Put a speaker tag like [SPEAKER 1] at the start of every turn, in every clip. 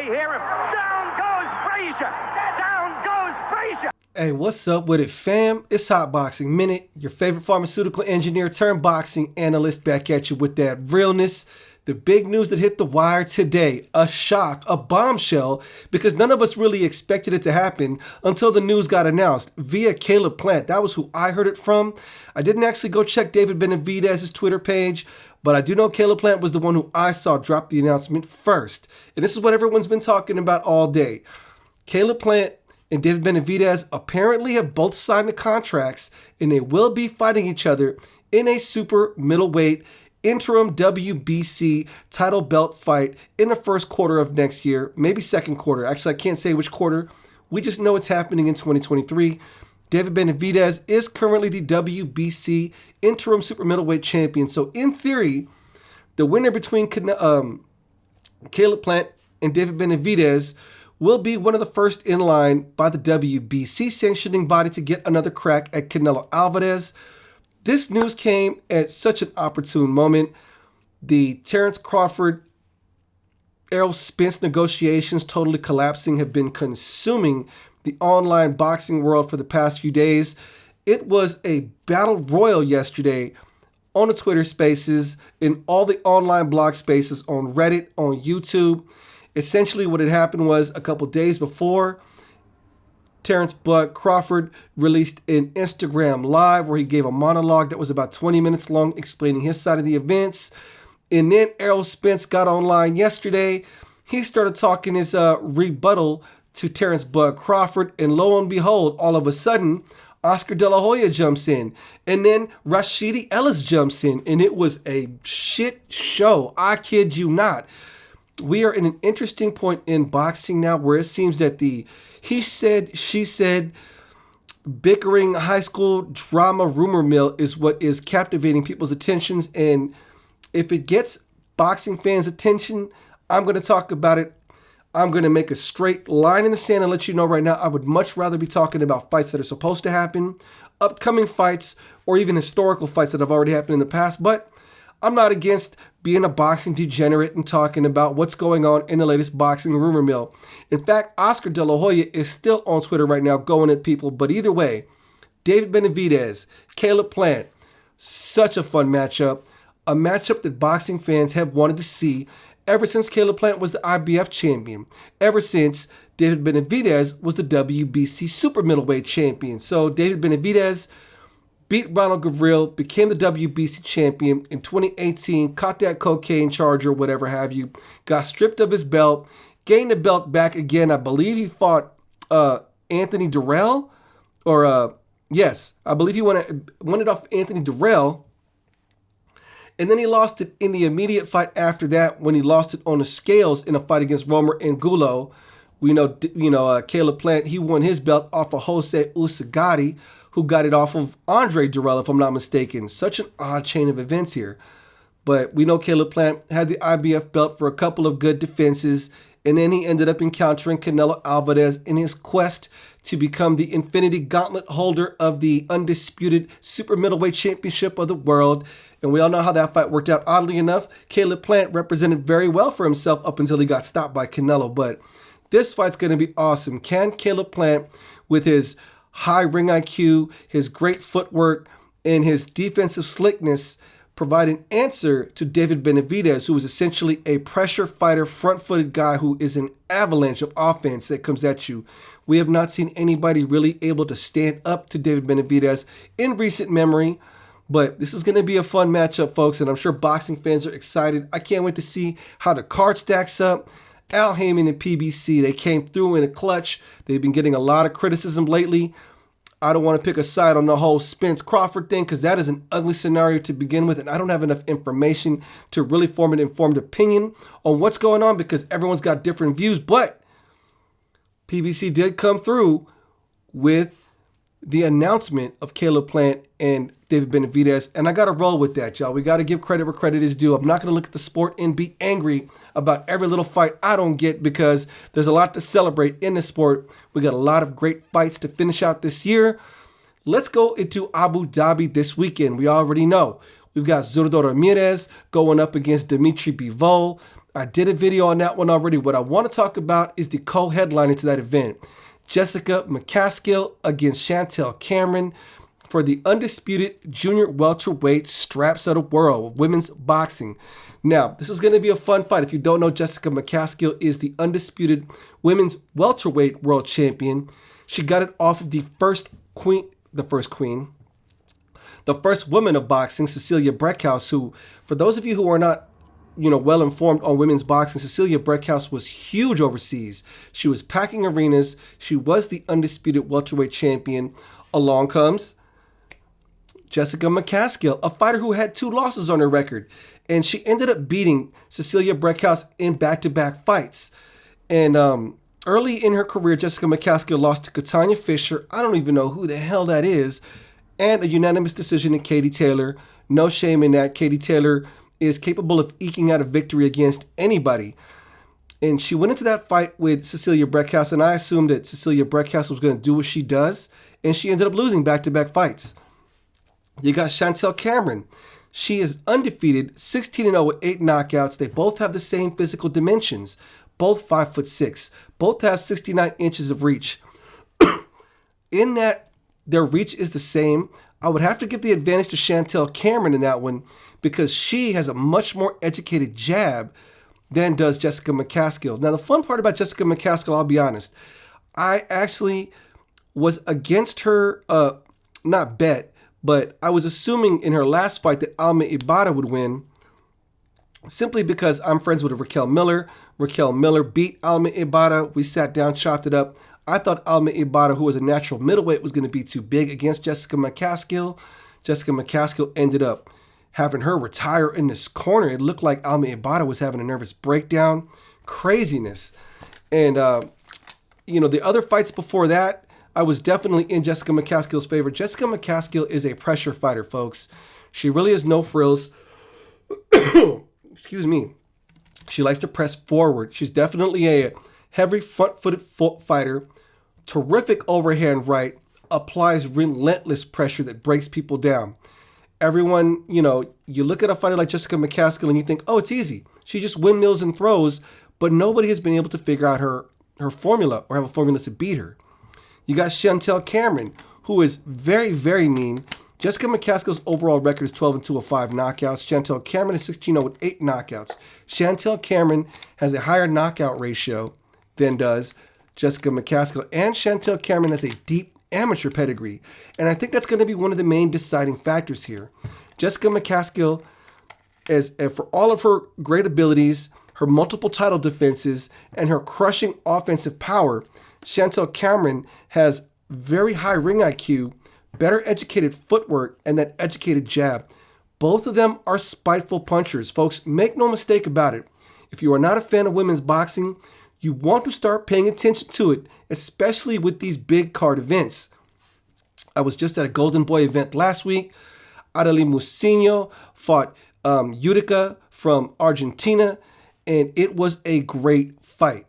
[SPEAKER 1] I hear him. Down goes Frazier. Down goes Frazier.
[SPEAKER 2] Hey, what's up with it, fam? It's Hot Boxing Minute, your favorite pharmaceutical engineer turned boxing analyst, back at you with that realness. The big news that hit the wire today, a shock, a bombshell, because none of us really expected it to happen until the news got announced via Caleb Plant. That was who I heard it from. I didn't actually go check David Benavidez's Twitter page, but I do know Caleb Plant was the one who I saw drop the announcement first. And this is what everyone's been talking about all day. Caleb Plant and David Benavidez apparently have both signed the contracts, and they will be fighting each other in a super middleweight interim WBC title belt fight in the first quarter of next year, maybe second quarter. Actually, I can't say which quarter. We just know it's happening in 2023. David Benavidez is currently the WBC interim super middleweight champion. So in theory, the winner between Caleb Plant and David Benavidez will be one of the first in line by the WBC sanctioning body to get another crack at Canelo Alvarez. This news came at such an opportune moment. The Terence Crawford, Errol Spence negotiations totally collapsing have been consuming the online boxing world for the past few days. It was a battle royal yesterday on the Twitter spaces, in all the online blog spaces, on Reddit, on YouTube. Essentially what had happened was a couple days before, Terence Bud Crawford released an Instagram live where he gave a monologue that was about 20 minutes long explaining his side of the events. And then Errol Spence got online yesterday. He started talking his rebuttal to Terence Bud Crawford, and lo and behold, all of a sudden, Oscar De La Hoya jumps in, and then Rashidi Ellis jumps in, and it was a shit show. I kid you not. We are in an interesting point in boxing now where it seems that the he said, she said, bickering high school drama rumor mill is what is captivating people's attentions. And if it gets boxing fans' attention, I'm going to talk about it. I'm going to make a straight line in the sand and let you know right now, I would much rather be talking about fights that are supposed to happen, upcoming fights, or even historical fights that have already happened in the past. But I'm not against being a boxing degenerate and talking about what's going on in the latest boxing rumor mill. In fact, Oscar De La Hoya is still on Twitter right now going at people. But either way, David Benavidez, Caleb Plant, such a fun matchup. A matchup that boxing fans have wanted to see ever since Caleb Plant was the IBF champion. Ever since David Benavidez was the WBC super middleweight champion. So David Benavidez beat Ronald Gavril, became the WBC champion in 2018, caught that cocaine charge or whatever have you, got stripped of his belt, gained the belt back again. I believe he fought Anthony Durrell, yes, I believe he won it off Anthony Durrell. And then he lost it in the immediate fight after that when he lost it on the scales in a fight against Romer Angulo. We know, Caleb Plant, he won his belt off of Jose Usagati, who got it off of Andre Durrell, if I'm not mistaken. Such an odd chain of events here. But we know Caleb Plant had the IBF belt for a couple of good defenses, and then he ended up encountering Canelo Alvarez in his quest to become the Infinity Gauntlet holder of the undisputed super middleweight championship of the world. And we all know how that fight worked out. Oddly enough, Caleb Plant represented very well for himself up until he got stopped by Canelo. But this fight's going to be awesome. Can Caleb Plant, with his high ring IQ, his great footwork, and his defensive slickness, provide an answer to David Benavidez, who is essentially a pressure fighter, front-footed guy who is an avalanche of offense that comes at you? We have not seen anybody really able to stand up to David Benavidez in recent memory, but this is going to be a fun matchup, folks, and I'm sure boxing fans are excited. I can't wait to see how the card stacks up. Al Heyman and PBC, they came through in a clutch. They've been getting a lot of criticism lately. I don't want to pick a side on the whole Spence Crawford thing because that is an ugly scenario to begin with, and I don't have enough information to really form an informed opinion on what's going on because everyone's got different views. But PBC did come through with the announcement of Caleb Plant and David Benavidez, and I got to roll with that, y'all. We got to give credit where credit is due. I'm not going to look at the sport and be angry about every little fight I don't get because there's a lot to celebrate in the sport. We got a lot of great fights to finish out this year. Let's go into Abu Dhabi this weekend. We already know we've got Zurdo Ramirez going up against Dimitri Bivol. I did a video on that one already. What I want to talk about is the co-headliner to that event. Jessica McCaskill against Chantel Cameron for the undisputed junior welterweight straps of the world, women's boxing. Now, this is going to be a fun fight. If you don't know, Jessica McCaskill is the undisputed women's welterweight world champion. She got it off of the first woman of boxing, Cecilia Breckhouse, who, for those of you who are not well informed on women's boxing, Cecilia Breckhouse was huge overseas. She was packing arenas. She was the undisputed welterweight champion. Along comes Jessica McCaskill, a fighter who had 2 losses on her record, and she ended up beating Cecilia Breckhouse in back-to-back fights. And early in her career, Jessica McCaskill lost to Katanya Fisher. I don't even know who the hell that is. And a unanimous decision in Katie Taylor. No shame in that. Katie Taylor is capable of eking out a victory against anybody. And she went into that fight with Cecilia Breckhouse, and I assumed that Cecilia Breckhouse was going to do what she does, and she ended up losing back-to-back fights. You got Chantel Cameron. She is undefeated, 16-0 with 8 knockouts. They both have the same physical dimensions. Both 5'6". Both have 69 inches of reach. In that their reach is the same, I would have to give the advantage to Chantel Cameron in that one because she has a much more educated jab than does Jessica McCaskill. Now, the fun part about Jessica McCaskill, I'll be honest, I actually was against her, not bet, but I was assuming in her last fight that Alma Ibada would win simply because I'm friends with Raquel Miller. Raquel Miller beat Alma Ibada. We sat down, chopped it up. I thought Alma Ibada, who was a natural middleweight, was going to be too big against Jessica McCaskill. Jessica McCaskill ended up having her retire in this corner. It looked like Alma Ibada was having a nervous breakdown. Craziness. And, the other fights before that, I was definitely in Jessica McCaskill's favor. Jessica McCaskill is a pressure fighter, folks. She really has no frills. Excuse me. She likes to press forward. She's definitely a heavy front-footed fighter. Terrific overhand right. Applies relentless pressure that breaks people down. Everyone, you look at a fighter like Jessica McCaskill and you think, oh, it's easy. She just windmills and throws, but nobody has been able to figure out her formula or have a formula to beat her. You got Chantel Cameron, who is very, very mean. Jessica McCaskill's overall record is 12-2 with 5 knockouts. Chantel Cameron is 16-0 with 8 knockouts. Chantel Cameron has a higher knockout ratio than does Jessica McCaskill. And Chantel Cameron has a deep amateur pedigree. And I think that's going to be one of the main deciding factors here. Jessica McCaskill, for all of her great abilities, her multiple title defenses, and her crushing offensive power, Chantel Cameron has very high ring IQ, better educated footwork, and that educated jab. Both of them are spiteful punchers. Folks, make no mistake about it. If you are not a fan of women's boxing, you want to start paying attention to it, especially with these big card events. I was just at a Golden Boy event last week. Adeli Musinho fought Utica from Argentina, and it was a great fight.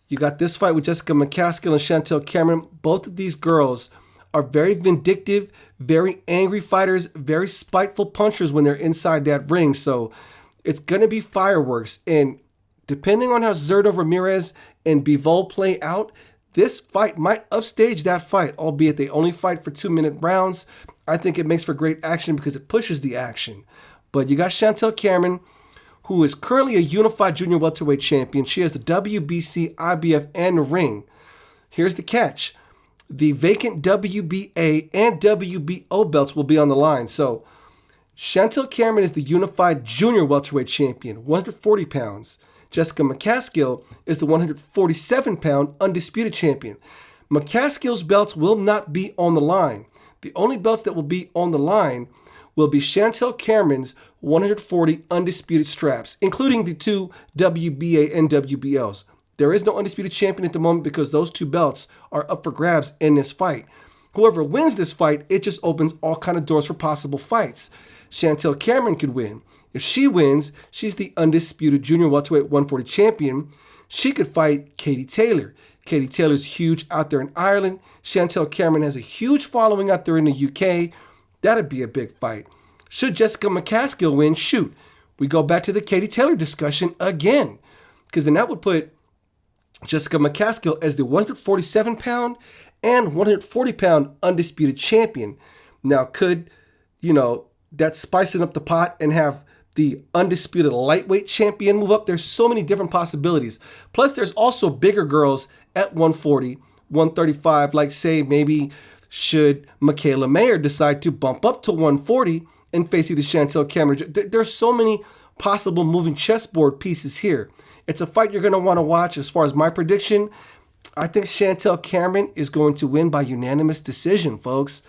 [SPEAKER 2] You got this fight with Jessica McCaskill and Chantel Cameron. Both of these girls are very vindictive, very angry fighters, very spiteful punchers when they're inside that ring. So it's going to be fireworks. And depending on how Zurdo Ramirez and Bivol play out, this fight might upstage that fight, albeit they only fight for 2-minute rounds. I think it makes for great action because it pushes the action. But you got Chantel Cameron, who is currently a unified junior welterweight champion. She has the WBC, IBF, and the ring. Here's the catch. The vacant WBA and WBO belts will be on the line. So Chantel Cameron is the unified junior welterweight champion, 140 pounds. Jessica McCaskill is the 147-pound undisputed champion. McCaskill's belts will not be on the line. The only belts that will be on the line will be Chantel Cameron's 140 undisputed straps, including the 2 WBA and WBLs. There is no undisputed champion at the moment because those 2 belts are up for grabs in this fight. Whoever wins this fight, it just opens all kind of doors for possible fights. Chantel Cameron could win. If she wins, she's the undisputed junior welterweight 140 champion. She could fight Katie Taylor. Katie Taylor's huge out there in Ireland. Chantel Cameron has a huge following out there in the UK. That'd be a big fight. Should Jessica McCaskill win? Shoot. we go back to the Katie Taylor discussion again, because then that would put Jessica McCaskill as the 147-pound and 140-pound undisputed champion. Now, could, that spicing up the pot and have the undisputed lightweight champion move up? There's so many different possibilities. Plus, there's also bigger girls at 140, 135, like say maybe should Michaela Mayer decide to bump up to 140 and face either Chantel Cameron. There's so many possible moving chessboard pieces here. It's a fight you're going to want to watch. As far as my prediction, I think Chantel Cameron is going to win by unanimous decision, folks.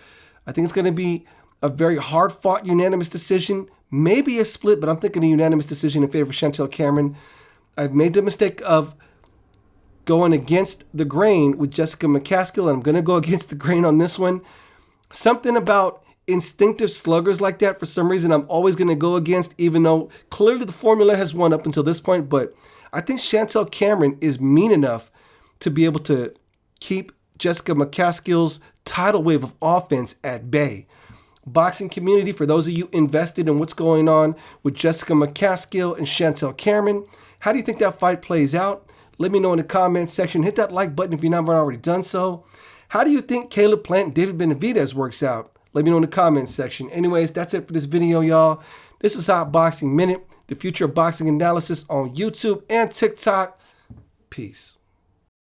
[SPEAKER 2] I think it's going to be a very hard-fought unanimous decision, maybe a split, but I'm thinking a unanimous decision in favor of Chantel Cameron. I've made the mistake of going against the grain with Jessica McCaskill, and I'm going to go against the grain on this one. Something about instinctive sluggers like that, for some reason, I'm always going to go against, even though clearly the formula has won up until this point. But I think Chantel Cameron is mean enough to be able to keep Jessica McCaskill's tidal wave of offense at bay. Boxing community, for those of you invested in what's going on with Jessica McCaskill and Chantel Cameron, how do you think that fight plays out? Let me know in the comments section. Hit that like button if you've not already done so. How do you think Caleb Plant and David Benavidez works out? Let me know in the comments section. Anyways, that's it for this video, y'all. This is Hot Boxing Minute, the future of boxing analysis on YouTube and TikTok. Peace.